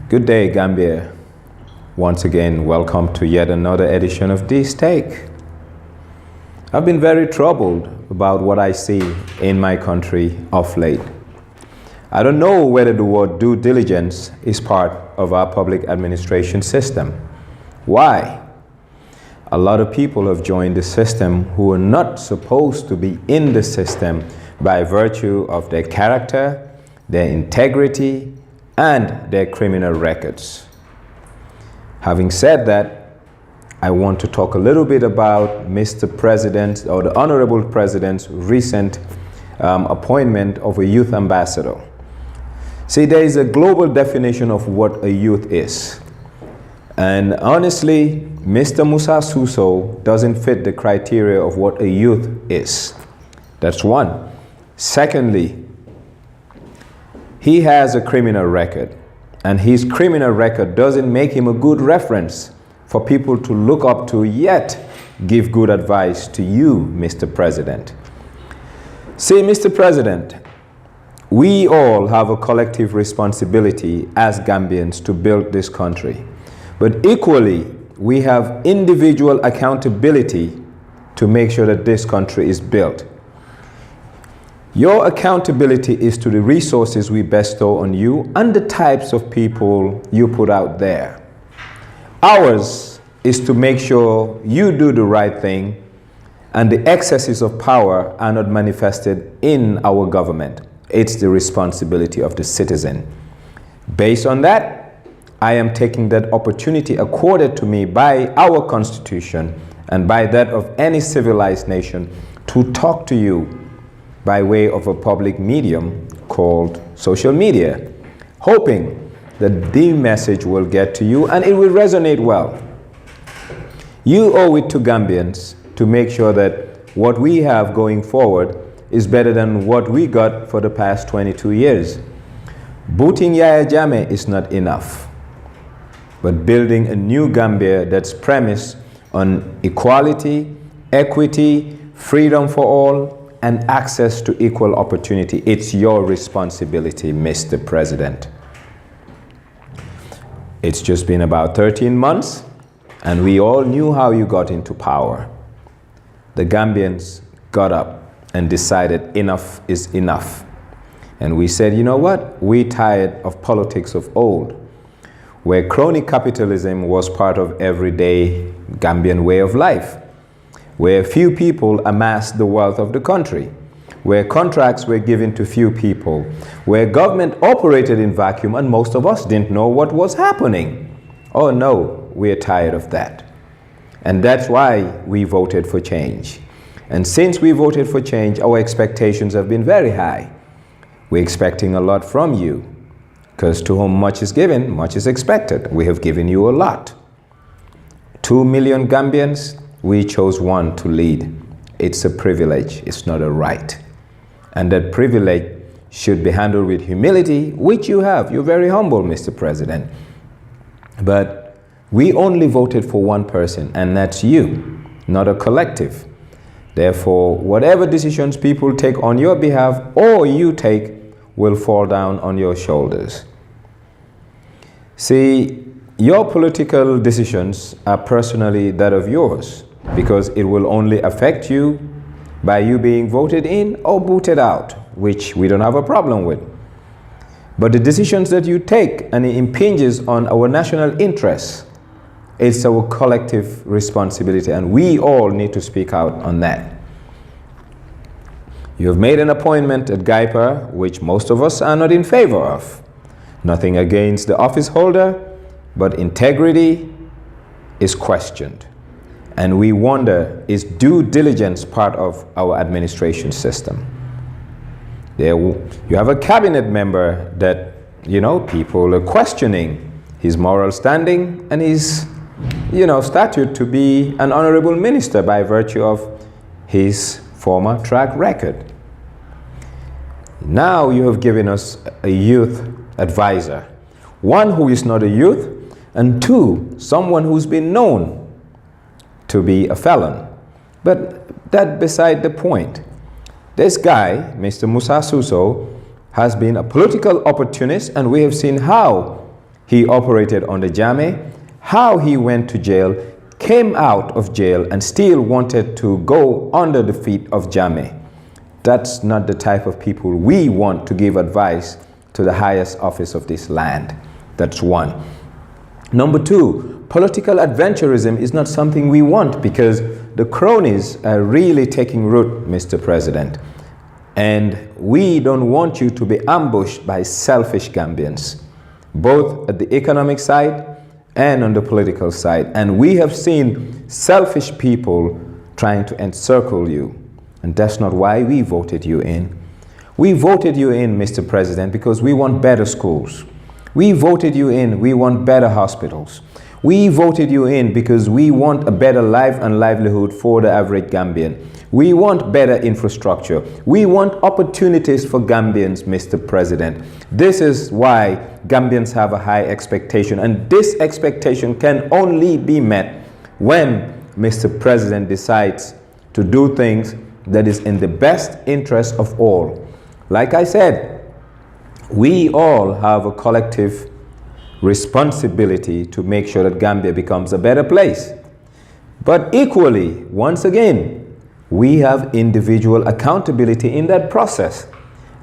Good day, Gambia. Once again, welcome to yet another edition of This Take. I've been very troubled about what I see in my country of late. I don't know whether the word due diligence is part of our public administration system. Why? A lot of people have joined the system who are not supposed to be in the system by virtue of their character, their integrity, and their criminal records. Having said that, I want to talk a little bit about Mr. President or the Honorable President's recent appointment of a youth ambassador. See, there is a global definition of what a youth is. And honestly, Mr. Musa Suso doesn't fit the criteria of what a youth is. That's one. Secondly, he has a criminal record, and his criminal record doesn't make him a good reference for people to look up to, yet give good advice to you, Mr. President. See, Mr. President, we all have a collective responsibility as Gambians to build this country, but equally, we have individual accountability to make sure that this country is built. Your accountability is to the resources we bestow on you and the types of people you put out there. Ours is to make sure you do the right thing and the excesses of power are not manifested in our government. It's the responsibility of the citizen. Based on that, I am taking that opportunity accorded to me by our Constitution and by that of any civilized nation to talk to you by way of a public medium called social media, hoping that the message will get to you and it will resonate well. You owe it to Gambians to make sure that what we have going forward is better than what we got for the past 22 years. Booting Yaya Jammeh is not enough, but building a new Gambia that's premised on equality, equity, freedom for all, and access to equal opportunity. It's your responsibility, Mr. President. It's just been about 13 months, and we all knew how you got into power. The Gambians got up and decided enough is enough. And we said, you know what? We're tired of politics of old, where crony capitalism was part of everyday Gambian way of life, where few people amassed the wealth of the country, where contracts were given to few people, where government operated in vacuum and most of us didn't know what was happening. Oh no, we're tired of that. And that's why we voted for change. And since we voted for change, our expectations have been very high. We're expecting a lot from you, because to whom much is given, much is expected. We have given you a lot. 2 million Gambians, we chose one to lead. It's a privilege, it's not a right. And that privilege should be handled with humility, which you have. You're very humble, Mr. President. But we only voted for one person, and that's you, not a collective. Therefore, whatever decisions people take on your behalf or you take will fall down on your shoulders. See, your political decisions are personally that of yours, because it will only affect you by you being voted in or booted out, which we don't have a problem with. But the decisions that you take and it impinges on our national interests, it's our collective responsibility, and we all need to speak out on that. You have made an appointment at GIPA, which most of us are not in favor of. Nothing against the office holder, but integrity is questioned. And we wonder, is due diligence part of our administration system? You have a cabinet member that, people are questioning his moral standing and his, statute to be an honorable minister by virtue of his former track record. Now you have given us a youth advisor, one who is not a youth, and two, someone who's been known to be a felon. But that beside the point. This guy, Mr. Musa Suso, has been a political opportunist, and we have seen how he operated under Jammeh, how he went to jail, came out of jail, and still wanted to go under the feet of Jammeh. That's not the type of people we want to give advice to the highest office of this land. That's one. Number two, political adventurism is not something we want, because the cronies are really taking root, Mr. President. And we don't want you to be ambushed by selfish Gambians, both at the economic side and on the political side. And we have seen selfish people trying to encircle you. And that's not why we voted you in. We voted you in, Mr. President, because we want better schools. We voted you in, we want better hospitals. We voted you in because we want a better life and livelihood for the average Gambian. We want better infrastructure. We want opportunities for Gambians, Mr. President. This is why Gambians have a high expectation, and this expectation can only be met when Mr. President decides to do things that is in the best interest of all. Like I said, we all have a collective responsibility to make sure that Gambia becomes a better place. But equally, once again, we have individual accountability in that process.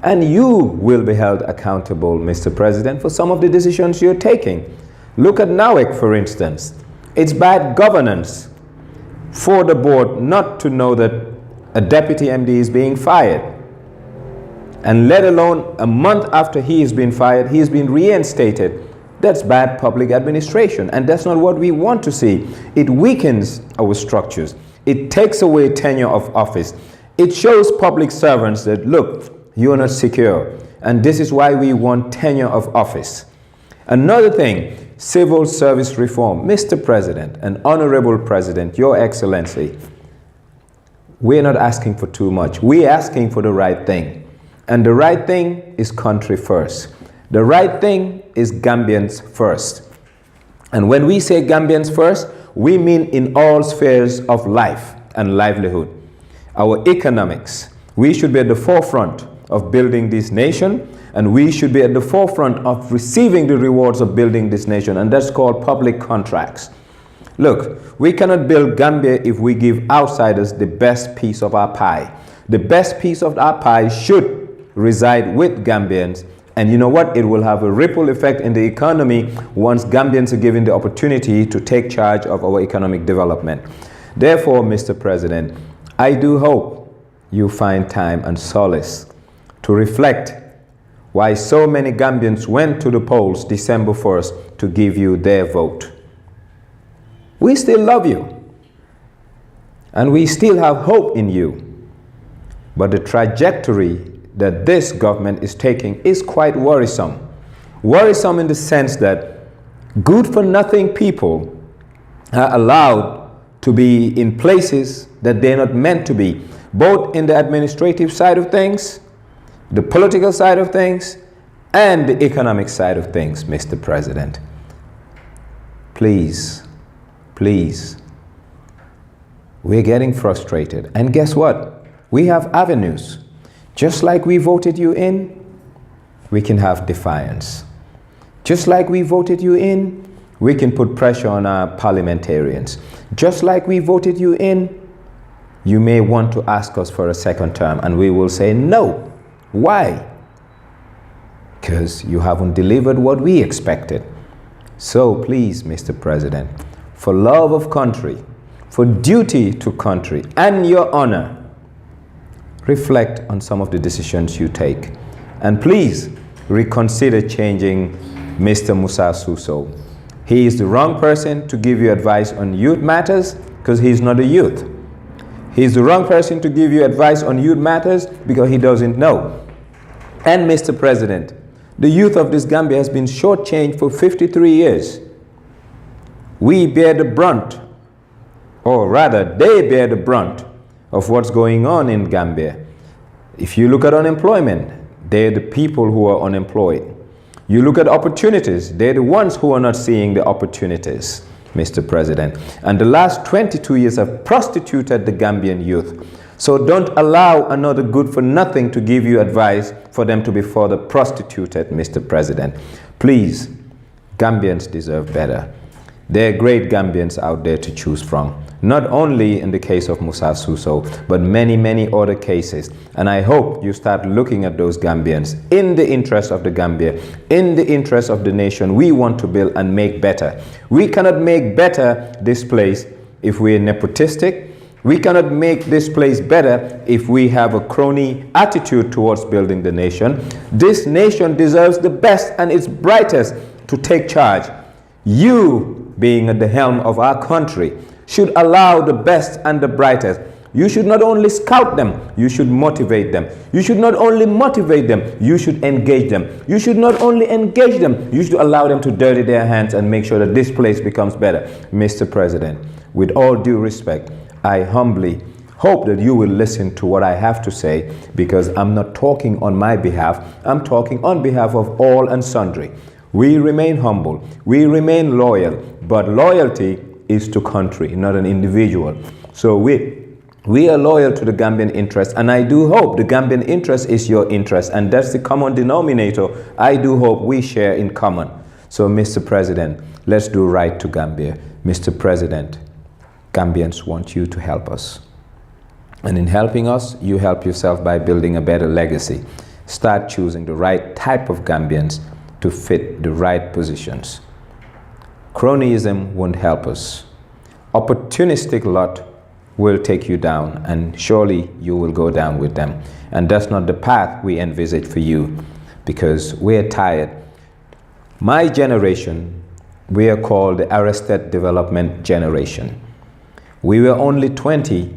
And you will be held accountable, Mr. President, for some of the decisions you're taking. Look at NAWEC, for instance. It's bad governance for the board not to know that a deputy MD is being fired. And let alone a month after he has been fired, he has been reinstated. That's bad public administration, and that's not what we want to see. It weakens our structures. It takes away tenure of office. It shows public servants that, look, you're not secure, and this is why we want tenure of office. Another thing, civil service reform. Mr. President and Honorable President, Your Excellency, we're not asking for too much. We're asking for the right thing. And the right thing is country first. The right thing is Gambians first. And when we say Gambians first, we mean in all spheres of life and livelihood. Our economics, we should be at the forefront of building this nation, and we should be at the forefront of receiving the rewards of building this nation, and that's called public contracts. Look, we cannot build Gambia if we give outsiders the best piece of our pie. The best piece of our pie should reside with Gambians. And you know what? It will have a ripple effect in the economy once Gambians are given the opportunity to take charge of our economic development. Therefore, Mr. President, I do hope you find time and solace to reflect why so many Gambians went to the polls December 1st to give you their vote. We still love you, and we still have hope in you, but the trajectory that this government is taking is quite worrisome. Worrisome in the sense that good-for-nothing people are allowed to be in places that they're not meant to be, both in the administrative side of things, the political side of things, and the economic side of things, Mr. President. Please, please, we're getting frustrated. And guess what? We have avenues. Just like we voted you in, we can have defiance. Just like we voted you in, we can put pressure on our parliamentarians. Just like we voted you in, you may want to ask us for a second term, and we will say no. Why? Because you haven't delivered what we expected. So please, Mr. President, for love of country, for duty to country, and your honor, reflect on some of the decisions you take. And please reconsider changing Mr. Musa Suso. He is the wrong person to give you advice on youth matters because he's not a youth. He's the wrong person to give you advice on youth matters because he doesn't know. And Mr. President, the youth of this Gambia has been shortchanged for 53 years. We bear the brunt, or rather they bear the brunt of what's going on in Gambia. If you look at unemployment, they're the people who are unemployed. You look at opportunities, they're the ones who are not seeing the opportunities, Mr. President. And the last 22 years have prostituted the Gambian youth. So don't allow another good-for-nothing to give you advice for them to be further prostituted, Mr. President. Please, Gambians deserve better. There are great Gambians out there to choose from, not only in the case of Musa Suso, but many, many other cases. And I hope you start looking at those Gambians in the interest of the Gambia, in the interest of the nation we want to build and make better. We cannot make better this place if we're nepotistic. We cannot make this place better if we have a crony attitude towards building the nation. This nation deserves the best and its brightest to take charge. You, being at the helm of our country, should allow the best and the brightest. You should not only scout them, you should motivate them. You should not only motivate them, you should engage them. You should not only engage them, you should allow them to dirty their hands and make sure that this place becomes better. Mr. President, with all due respect, I humbly hope that you will listen to what I have to say, because I'm not talking on my behalf, I'm talking on behalf of all and sundry. We remain humble, we remain loyal, but loyalty is to country, not an individual. So we are loyal to the Gambian interest, and I do hope the Gambian interest is your interest, and that's the common denominator I do hope we share in common. So Mr. President, let's do right to Gambia. Mr. President, Gambians want you to help us. And in helping us, you help yourself by building a better legacy. Start choosing the right type of Gambians to fit the right positions. Cronyism won't help us. Opportunistic lot will take you down, and surely you will go down with them. And that's not the path we envisage for you, because we're tired. My generation, we are called the Arrested Development Generation. We were only 20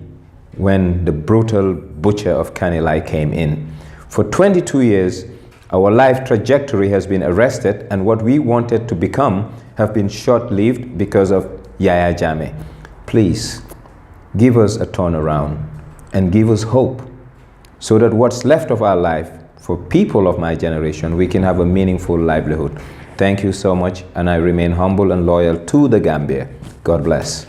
when the brutal butcher of Kanilai came in. For 22 years, our life trajectory has been arrested, and what we wanted to become have been short-lived because of Yaya Jammeh. Please, give us a turnaround and give us hope, so that what's left of our life, for people of my generation, we can have a meaningful livelihood. Thank you so much, and I remain humble and loyal to the Gambia. God bless.